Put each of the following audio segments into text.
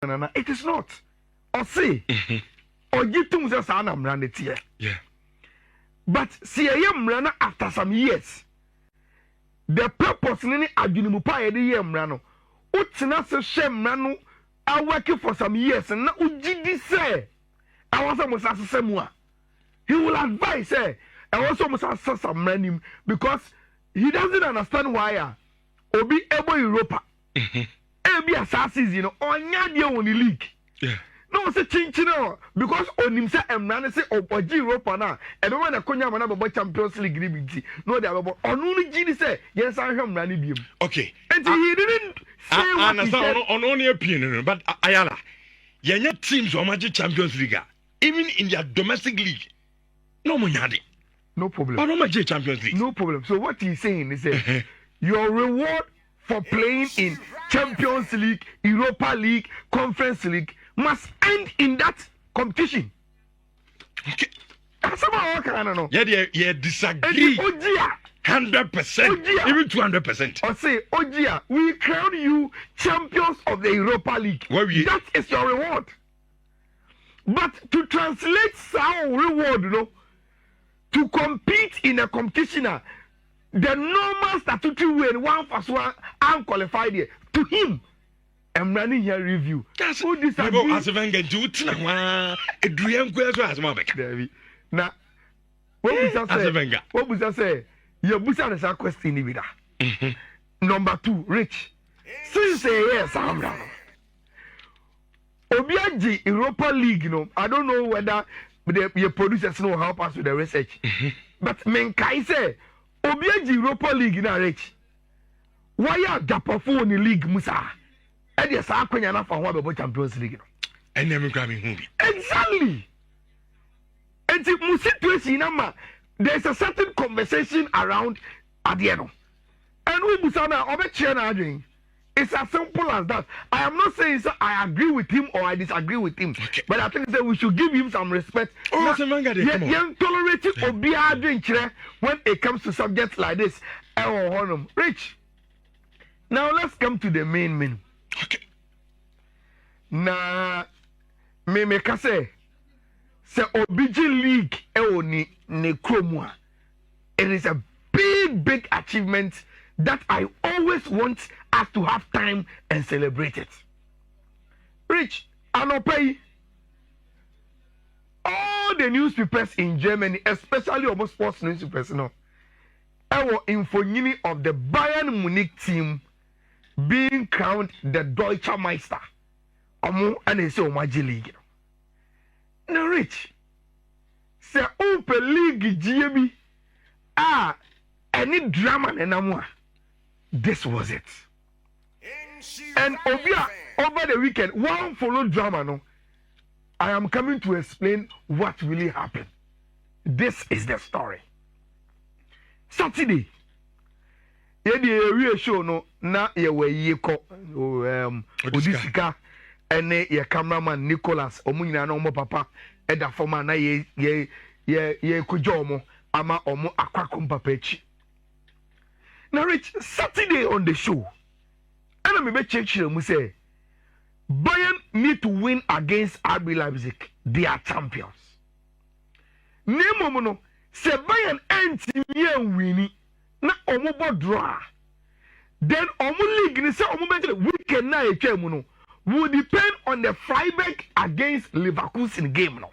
no, it is not. Or say, or you two just an run it here. Yeah. But see, I am runner after some years. The purpose in Adunimupa the Yamrano. Utina se Shemrano are working for some years and now Ujidi say I was almost as a semua. He will advise say I was almost as some random because he doesn't understand why Obi Ebo Europa. Ebi assassins, you know, on Yadia on the league. Yeah. No, say chinchino because on him say Emran say Oji Europa na. And when the Konya man about Champions League liberty. No, they about on only Gini say yes, I am running him. Okay. And he didn't say what he said. On only opinion, but Ayala, your teams are magic Champions League, even in their domestic league. No money. No problem. Oh, no magic Champions League. No problem. So what he's saying is that your reward for playing in Champions League, Europa League, Conference League must end in that competition. Okay. Somehow, I don't know. Yeah, disagree. 100%, even 200%. Or say, Ojia, we crown you champions of the Europa League. That is your reward. But to translate our reward, you know, to compete in a competition, the normal statutory way, 1+1, unqualified here, to him. I'm running here review. That's who disagree. As a venga do a dream as Mabek. Now, what was I say? Your Busa is a question in it. Number 2, Rich. Since say yes, I'm down. Obiaji Europa League, you know, I don't know whether your producers know help us with the research. But Menkai say Obiaji Europa League na Rich. Why are Japafu in the league, Musa? And yes, I can't enough for what Champions League. And then grabbing movie. Exactly. And if Musi there's a certain conversation around Adiano. And we Musana over Chena. It's as simple as that. I am not saying so I agree with him or I disagree with him. Okay. But I think that we should give him some respect. Oh, some manga they come on. Tolerate or be when it comes to subjects like this. Rich. Now let's come to the main menu. Okay. Na me say Obiji League ni kromwa. It is a big achievement that I always want us to have time and celebrate it. Rich, Anopay, all the newspapers in Germany, especially almost sports newspapers, you know, our info of the Bayern Munich team being crowned the Deutscher Meister. And they say Omaji League. Now, Rich, say Open League GME, any drama and more. This was it. And over the weekend, one follow drama. No, I am coming to explain what really happened. This is the story. Saturday, the show no na ye ko Odisika and your cameraman Nicholas Omunyina no mo papa eda forma na ye kujomo ama omo akwakom papa echi. Now, Rich, Saturday on the show, and I'm a check here, say, Bayern need to win against RB Leipzig. They are champions. Nemono, say Bayern ends year winning, na omobo draw. Then omo league, say omo weekend na echemuno will depend on the Freiburg against Leverkusen game no.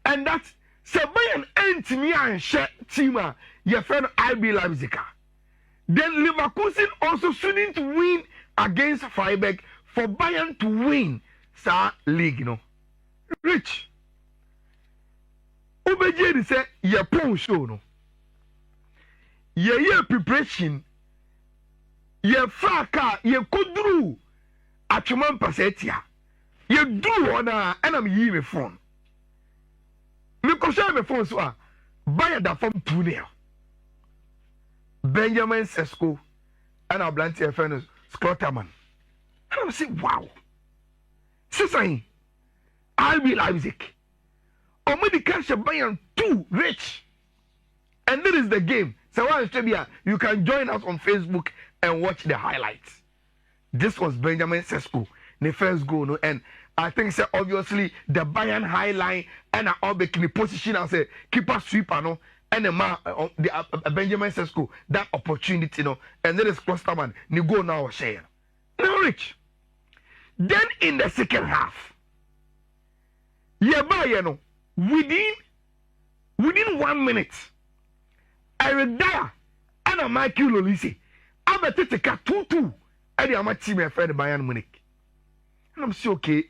And that's say Bayern ends me and share team your friend RB Leipzig. Then Leverkusen also shouldn't win against Freiburg for Bayern to win Sa League, you know. Rich. Obeje say your pon show no. Your preparation. Your faka, your kudru. Atchuman pasetia. You do on and I'm ye me phone. Me ko share me phone so Bayern da from 2-0. Benjamin Sesko and our Blanty friend Scotterman. And I'm saying, wow. Sisain, I'll be Leipzig. Or maybe cash Bayern 2 Rich. And this is the game. So you can join us on Facebook and watch the highlights. This was Benjamin Sesko the first goal no and I think say obviously the Bayern high line and all the position as a keeper sweeper no and the man Benjamin Sesko that opportunity no and then it's Klosterman ni go now share now Rich then in the second half Bayern no within 1 minute Eric Dyer and Michael Olise abeteteka 2-2 and the team my friend Bayern Munich and I'm so okay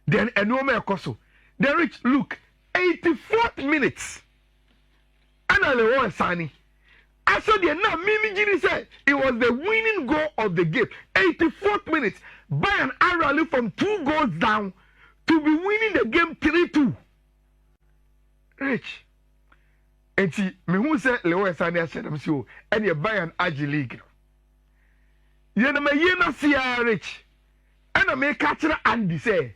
then a no more coso then Rich look 84th minutes and I was signing I saw the now Mimi Gini said it was the winning goal of the game 84th minutes Bayern are rally from 2 goals down to be winning the game 3-2 Rich and see me who said Leo Sani said I'm so and the Bayern Agi League yena me yena see Rich and I make catcher Andy say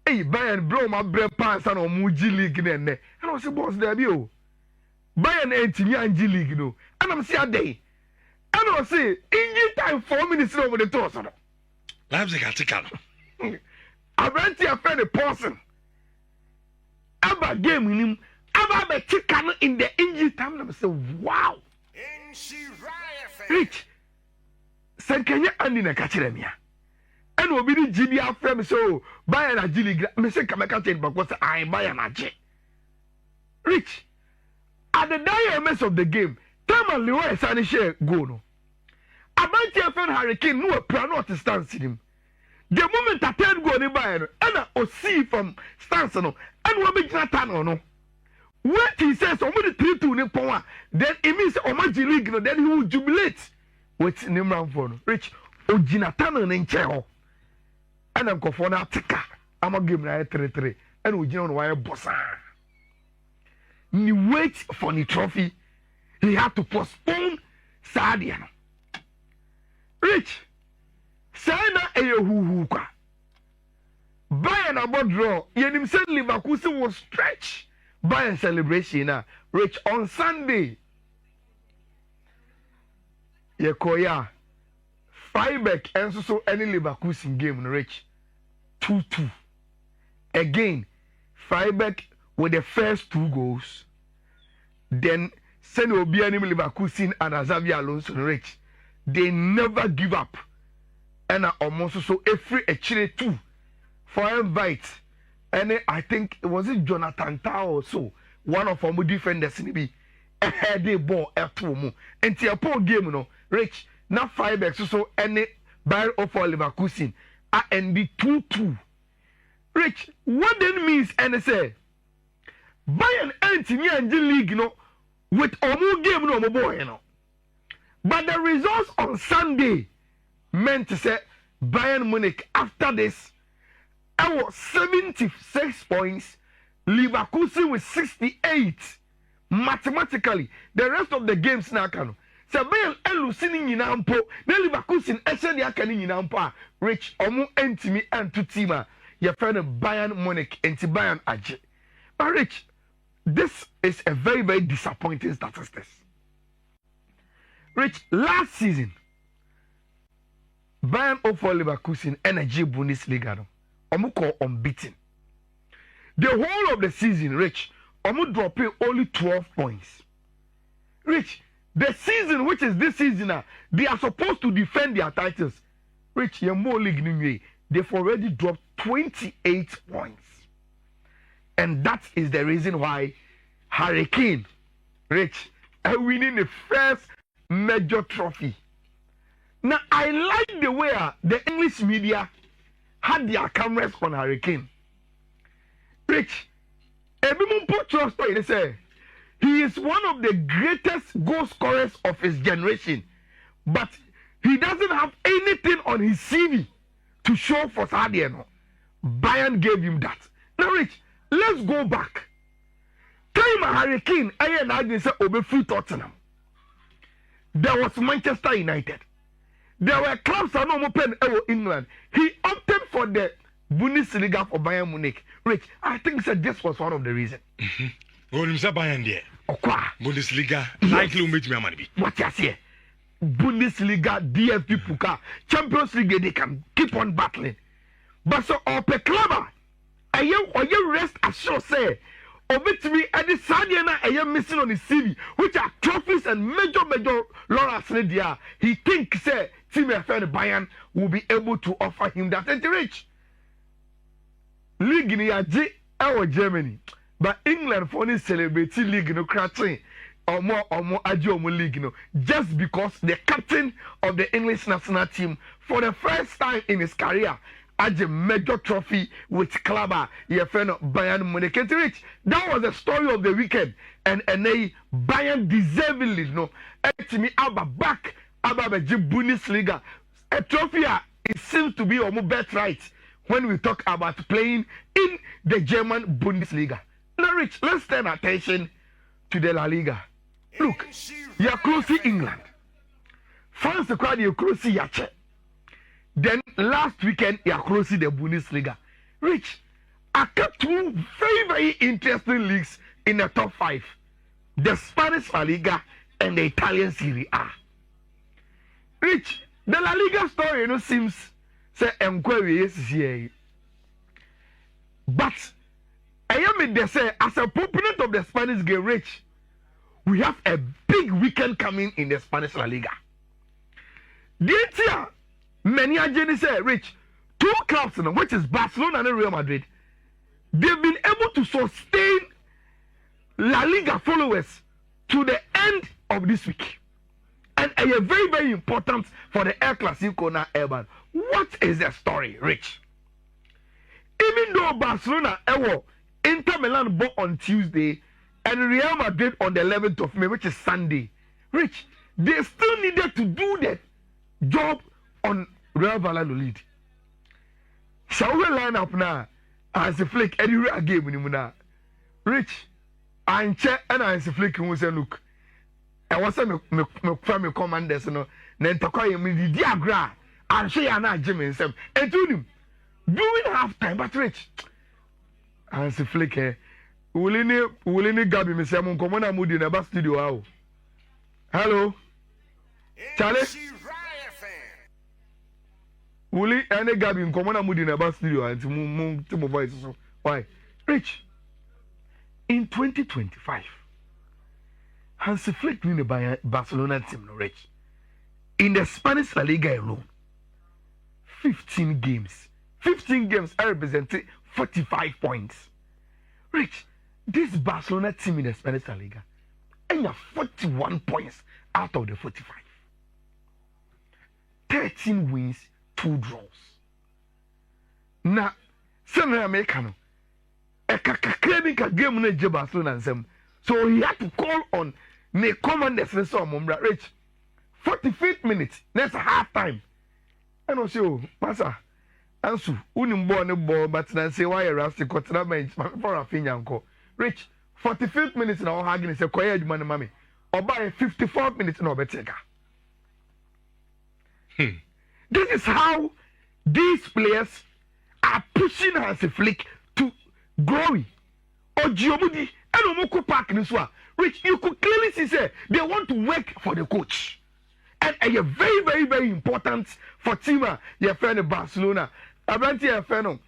hey Bayern blow my bread pants and on Muji League and I say boss there be oh Bayern ain't me Angie League no and I'm see a day and I say in time 4 minutes over the toss on Leipzig article I went to a friend a person about game in him about the chicken in the injury time and I say wow Rich Sankanya Andy na catcher me and we be the GBR frame so Bayern Agi League me say come catch it because I Bayern Agi Rich at the diamonds of the game, time and Leroy Sani share go no. About your friend Harry Kane, no plan not to stance in him. The moment a third goal in Bayern, and I see from stance no, and we be not turn no. What he says, only 3-2 in power, then it means Omaji League no, then he will jubilate. What's name round for no? Rich, Ojinatano in Cheo. And I'm going for an attacker. I'm going to give him a 3-3. And we don't wire bossa. He wait for the trophy. He had to postpone Sadia. Rich, Sana Eyehuhuka. Bayern about draw. Yenim said Leverkusen was stretch. Bayern celebration. Rich on Sunday. Yekoya. Freiburg and so any Leverkusen game. Rich 2-2. Again, Freiburg with the first 2 goals, then send Obianim Leverkusen and Xavi Alonso Rich. They never give up. And almost so every Chile 2 for invite. And I think it was Jonathan Tao or so. One of our defenders in be a heady ball at 2 and the poor game no Rich now 5 so any Bayern of Leverkusen and the 2-2. Rich, what then means and say Bayern anti-me and league no with omu game no mo boy no. But the results on Sunday meant to say Bayern Munich after this our 76 points, Leverkusen with 68. Mathematically, the rest of the games now can. So Bayern elusini nyinampo, na Leverkusen esedi akani nyinampo. Rich omu anti-me and to team your friend Bayern Munich anti Bayern Agi. But Rich, this is a very, very disappointing statistics. Rich, last season, Bayern for Leverkusen energy Bundesliga no, omu call unbeaten. The whole of the season, Rich, omu dropping only 12 points. Rich, the season which is this season, they are supposed to defend their titles. Rich, Yemo League, they've already dropped 28 points. And that is the reason why Harry Kane, Rich, are winning the first major trophy. Now, I like the way the English media had their cameras on Harry Kane. Rich, everyone put trust in it. Say he is one of the greatest goal scorers of his generation, but he doesn't have anything on his CV to show for Sadio. Bayern gave him that. Now, Rich, let's go back. Time Harry Kane, I and say Obefu Tottenham. There was Manchester United. There were clubs that no open in England. He opted for the Bundesliga for Bayern Munich. Rich, I think that this was one of the reasons. Bayern there. Bundesliga, likely will meet me money. What you say? Bundesliga, DFB Pokal, Champions League, they can keep on battling. but so ope club a rest assure say obetimi any sadia na missing on his CV, which are trophies and major laurels. He thinks say team Bayern will be able to offer him that at the rich league in our Germany, but England for any celebrating league no crashing or more Ajomo league just because the captain of the English national team for the first time in his career had a major trophy with club your friend Bayern Munich. That was the story of the weekend, and they Bayern deservedly to me back about the Bundesliga, a trophy. It seems to be almost birthright when we talk about playing in the German Bundesliga. Now, Rich, let's turn attention to the La Liga. Look, you are close to England. France the crowd you close to Yache. Then last weekend you are close to the Bundesliga. Rich, I got two very interesting leagues in the top 5. The Spanish La Liga and the Italian Serie A. Rich, the La Liga story seems say enquiry is here. But I am in the say as a proponent of the Spanish game, Rich, we have a big weekend coming in the Spanish La Liga. This year, many agents say, Rich, 2 clubs, which is Barcelona and Real Madrid, they've been able to sustain La Liga followers to the end of this week. And a very important for the El Clasico now, Urban. What is the story, Rich? Even though Barcelona Inter Milan bought on Tuesday and Real Madrid on the 11th of May, which is Sunday, Rich, they still needed to do the job on Real Valladolid. Shall we line up now as a flick anywhere game now? Rich, I'm check and I flick who say look. I was saying me commanders then to call him the diagram and show you now Jimmy himself. And to him doing half time, but Rich, and the flick will any Gabby me say mon command mood in a studio. Hello, Charlie. Will any Gabby in command mood in a studio and to my voice? Why, Rich? In 2025, Hansi Flick win the Barcelona team, Rich. In the Spanish La Liga alone, 15 games. 15 games are representing 45 points. Rich, this Barcelona team in the Spanish La Liga, and you have 41 points out of the 45. 13 wins, 2 draws. Now, Senator Americano, a game in Barcelona and some. So he had to call on the commanders and so on, Rich. 45th minute, that's half time. And also, Master, Ansu, born a ball, but then say why a rusty cut bench for a finger. Rich, 45th minutes now, hugging is a quiet man, mammy. Or by 54 minutes, no better. This is how these players are pushing Hansi Flick to glory. Or Giomudi, and Omoko Park in this one. Rich, you could clearly see say they want to work for the coach. And a very important for Tima, your friend of Barcelona. Abranti your friend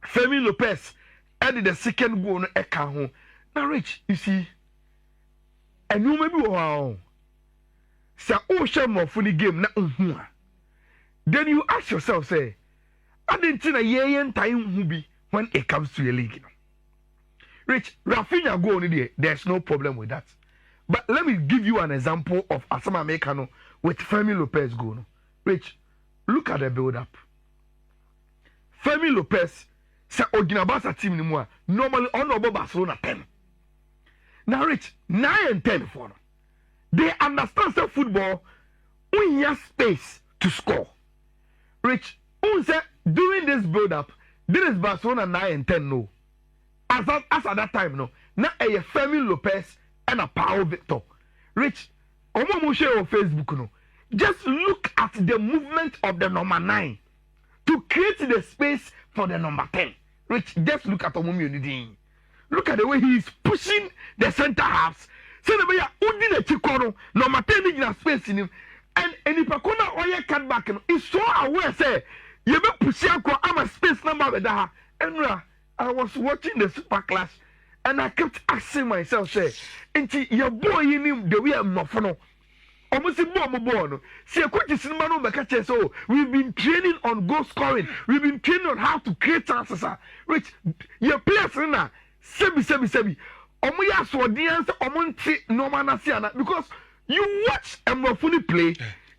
Femi Lopez added the second goal on Eka. Now, Rich, you see, and you maybe wow. Say, oh, shame of funny game na then you ask yourself, say, I didn't think a year time will be when it comes to a league. Rich, Rafinha go on there. There's no problem with that. But let me give you an example of Asama Mekano with Femi Lopez go. Rich, look at the build-up. Femi Lopez say Oginabasa team ni more normally honorable Barcelona 10. Now, Rich, 9 and 10 for them. They understand the football. We have space to score. Rich, who say during this build-up, this is Barcelona 9 and 10 no. As at that time, no. Now a Femi Lopez and a Paulo Victor. Rich, Omo share on Facebook, no. Just look at the movement of the number 9 to create the space for the number 10. Rich, just look at Omo Unity. Look at the way he is pushing the center halves. Say the way you the Chikoro, number 10 in a space in him. And if Pakona or your cut back, is so aware, say, You be pushing I'm a space number with that. And I was watching the Super Clash and I kept asking myself, say, "Enti your boy in him the way I'm not for no." Almost a bomb. See, a coach is in Manu Bakache. So we've been training on goal scoring. We've been training on how to create chances. Which your players now, sebi. Omuya so the answer omunti no manasiana because you watch Emrofuni play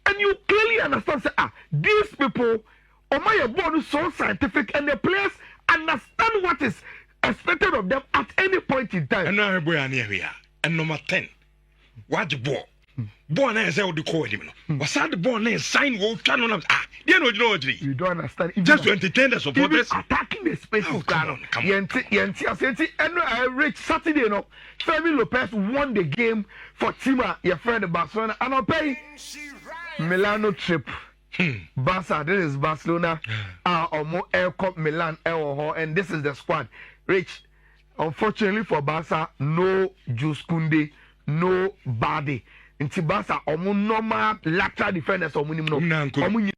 and you clearly understand say these people Omaya born is so scientific and the players understand what is expected of them at any point in time. And now boy here. And number 10. Watch the ball. Ball na say the call him no. Was that the ball na sign wo twa no na You don't understand. Just to entertain the supporters attacking the space. Oh, come on. And Rich Saturday no. Femi Lopez won the game for Tima, your friend Barcelona, and I'll pay Milano trip. Barca, this is Barcelona. Or Air Cup Milan, and this is the squad. Rich, unfortunately for Barca, no Jules Koundé, no Badi. Nti Barca, normal lateral defenders,